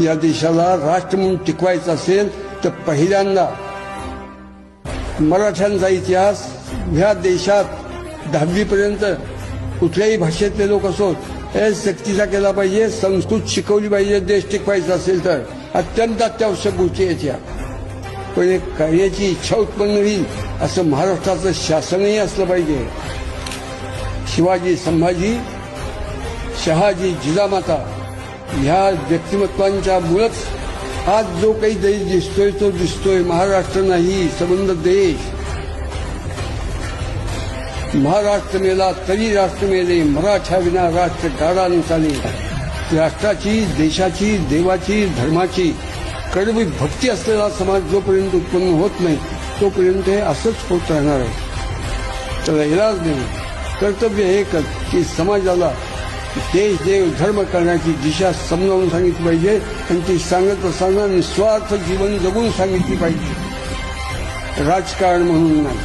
या देशाला राष्ट्र म्हणून टिकवायचं असेल तर पहिल्यांदा मराठ्यांचा इतिहास ह्या देशात 10वी पर्यंत कुठल्याही भाषेतले लोक असोत हे सक्तीचा केला पाहिजे. संस्कृत शिकवली पाहिजे. देश टिकवायचा असेल तर अत्यंत अत्यावश्यक गोष्टी याच्या. पण एक कार्याची इच्छा उत्पन्न होईल असं महाराष्ट्राचं शासनही असलं पाहिजे. शिवाजी, संभाजी, शहाजी, जिजामाता ह्या व्यक्तिमत्वांच्या मुळच आज जो काही देश दिसतोय तो दिसतोय. महाराष्ट्र नाही, संबंध देश. महाराष्ट्र मेला तरी राष्ट्र मेले, मराठ्या विना राष्ट्र गाडा न चाले. राष्ट्राची, देशाची, देवाची, धर्माची कडवी भक्ती असलेला समाज जोपर्यंत उत्पन्न होत नाही तोपर्यंत हे असंच होत राहणार आहे. त्याला इलाज नाही. कर्तव्य एकच की समाजाला देश, देव, धर्म करण्याची दिशा समजावून सांगितली पाहिजे आणि ती सांगत असताना निस्वार्थ जीवन जगून सांगितली पाहिजे. राजकारण म्हणून नाही.